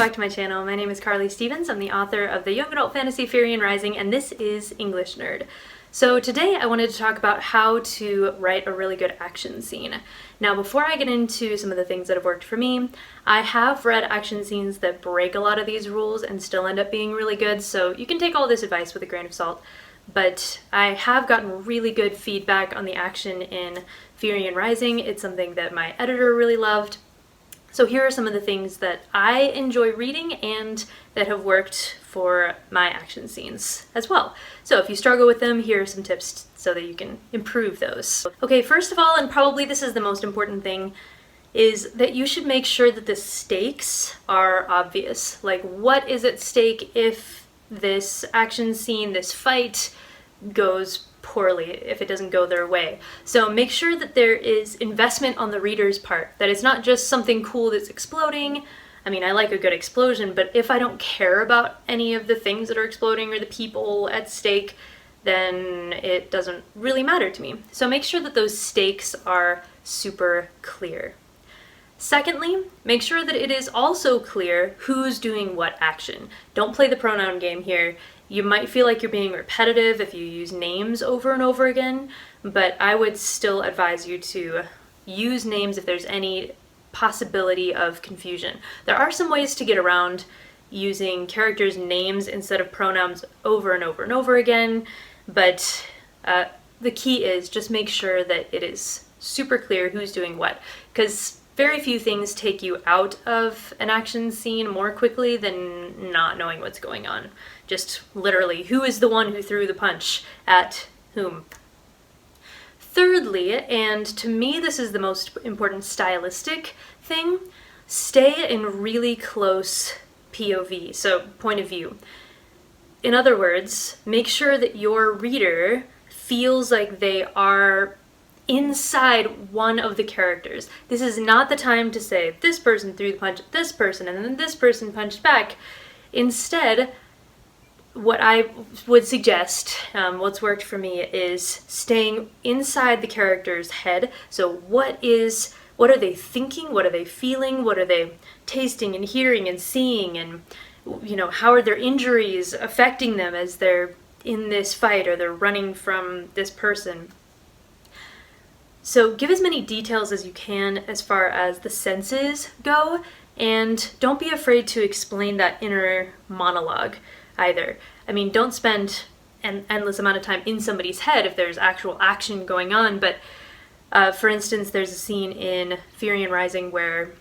back to my channel. My name is Carly Stevens. I'm the author of the young adult fantasy Firian Rising, and this is English Nerd. So today I wanted to talk about how to write a really good action scene. Now before I get into some of the things that have worked for me, I have read action scenes that break a lot of these rules and still end up being really good, so you can take all this advice with a grain of salt. But I have gotten really good feedback on the action in Firian Rising. It's something that my editor really loved. So here are some of the things that I enjoy reading and that have worked for my action scenes as well. So if you struggle with them, here are some tips so that you can improve those. Okay, first of all, and probably this is the most important thing, is that you should make sure that the stakes are obvious. Like, what is at stake if this action scene, this fight, goes poorly, if it doesn't go their way. So make sure that there is investment on the reader's part, that it's not just something cool that's exploding. I mean, I like a good explosion, but if I don't care about any of the things that are exploding or the people at stake, then it doesn't really matter to me. So make sure that those stakes are super clear. Secondly, make sure that it is also clear who's doing what action. Don't play the pronoun game here. You might feel like you're being repetitive if you use names over and over again, but I would still advise you to use names if there's any possibility of confusion. There are some ways to get around using characters' names instead of pronouns over and over and over again, but the key is just make sure that it is super clear who's doing what, because very few things take you out of an action scene more quickly than not knowing what's going on. Just literally, who is the one who threw the punch at whom? Thirdly, and to me this is the most important stylistic thing, stay in really close POV, so point of view. In other words, make sure that your reader feels like they are inside one of the characters. This is not the time to say, this person threw the punch at this person and then this person punched back. Instead, what I would suggest, what's worked for me, is staying inside the character's head. So what are they thinking? What are they feeling? What are they tasting and hearing and seeing? And, you know, how are their injuries affecting them as they're in this fight or they're running from this person? So give as many details as you can as far as the senses go, and don't be afraid to explain that inner monologue either. I mean, don't spend an endless amount of time in somebody's head if there's actual action going on, but for instance, there's a scene in Firian Rising where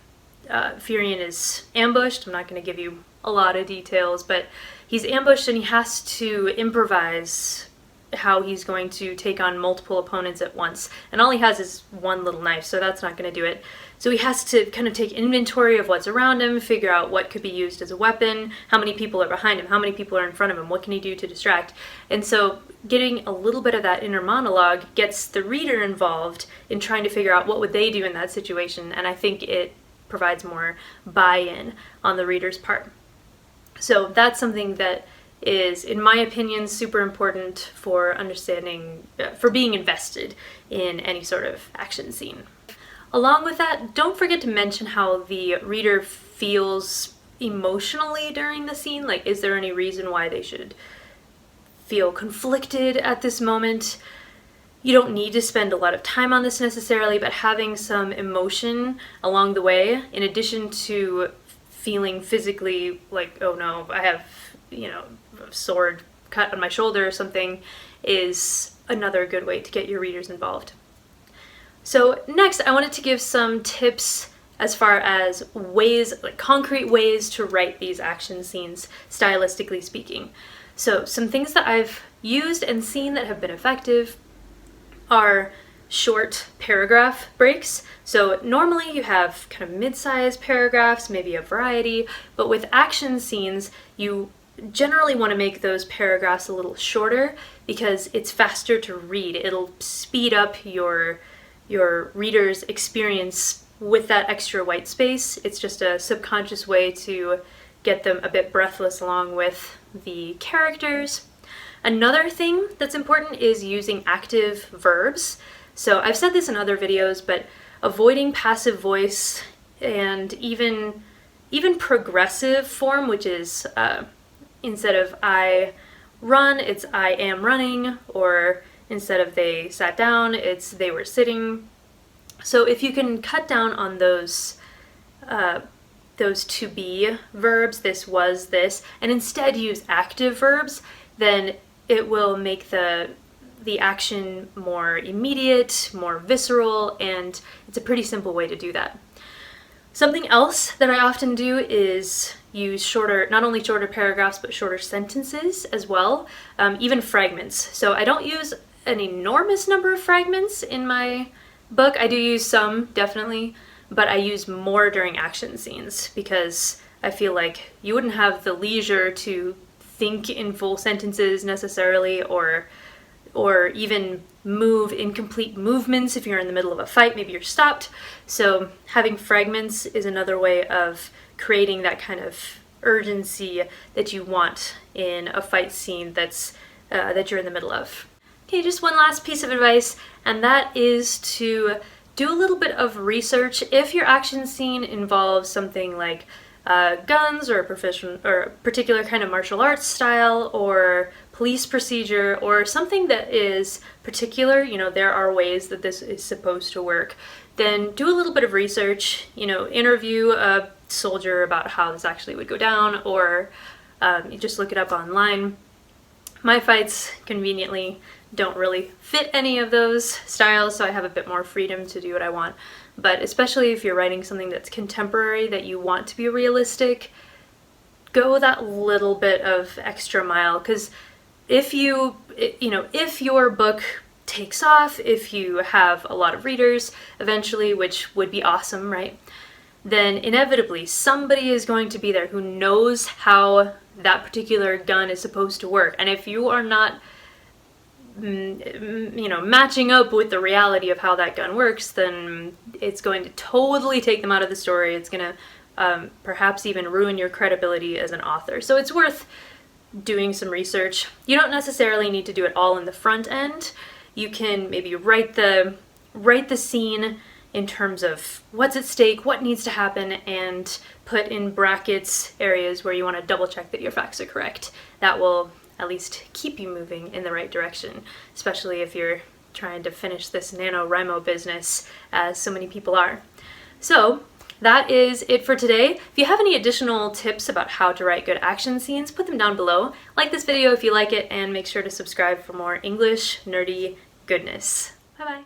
Firian is ambushed. I'm not going to give you a lot of details, but he's ambushed and he has to improvise how he's going to take on multiple opponents at once. And all he has is one little knife, so that's not going to do it. So he has to kind of take inventory of what's around him, figure out what could be used as a weapon, how many people are behind him, how many people are in front of him, what can he do to distract. And so getting a little bit of that inner monologue gets the reader involved in trying to figure out what would they do in that situation, and I think it provides more buy-in on the reader's part. So that's something that is, in my opinion, super important for understanding, for being invested in any sort of action scene. Along with that, don't forget to mention how the reader feels emotionally during the scene. Like, is there any reason why they should feel conflicted at this moment? You don't need to spend a lot of time on this necessarily, but having some emotion along the way, in addition to feeling physically like, oh no, I have, you know, a sword cut on my shoulder or something, is another good way to get your readers involved. So next, I wanted to give some tips as far as ways, like concrete ways to write these action scenes, stylistically speaking. So some things that I've used and seen that have been effective are short paragraph breaks. So normally you have kind of mid-sized paragraphs, maybe a variety, but with action scenes, you generally want to make those paragraphs a little shorter because it's faster to read. It'll speed up your reader's experience with that extra white space. It's just a subconscious way to get them a bit breathless along with the characters. Another thing that's important is using active verbs. So I've said this in other videos, but avoiding passive voice and even even progressive form, which is instead of I run, it's I am running, or instead of they sat down, it's they were sitting. So if you can cut down on those to be verbs, this was this, and instead use active verbs, then it will make the action more immediate, more visceral, and it's a pretty simple way to do that. Something else that I often do is use shorter, not only shorter paragraphs, but shorter sentences as well, even fragments. So I don't use an enormous number of fragments in my book. I do use some, definitely, but I use more during action scenes because I feel like you wouldn't have the leisure to think in full sentences necessarily, or even move incomplete movements if you're in the middle of a fight, maybe you're stopped. So having fragments is another way of creating that kind of urgency that you want in a fight scene that you're in the middle of. Okay, just one last piece of advice, and that is to do a little bit of research. If your action scene involves something like guns, or a particular kind of martial arts style, or police procedure, or something that is particular, you know, there are ways that this is supposed to work, then do a little bit of research, you know, interview a soldier about how this actually would go down, or you just look it up online. My fights, conveniently, don't really fit any of those styles, so I have a bit more freedom to do what I want. But especially if you're writing something that's contemporary, that you want to be realistic, go that little bit of extra mile, because if your book takes off, if you have a lot of readers eventually, which would be awesome, right? Then inevitably somebody is going to be there who knows how that particular gun is supposed to work. And if you are not matching up with the reality of how that gun works, then it's going to totally take them out of the story. It's going to perhaps even ruin your credibility as an author. So it's worth doing some research. You don't necessarily need to do it all in the front end. You can maybe write the scene in terms of what's at stake, what needs to happen, and put in brackets areas where you want to double check that your facts are correct. That will at least keep you moving in the right direction, especially if you're trying to finish this NaNoWriMo business, as so many people are. So that is it for today. If you have any additional tips about how to write good action scenes, put them down below. Like this video if you like it, and make sure to subscribe for more English nerdy goodness. Bye bye.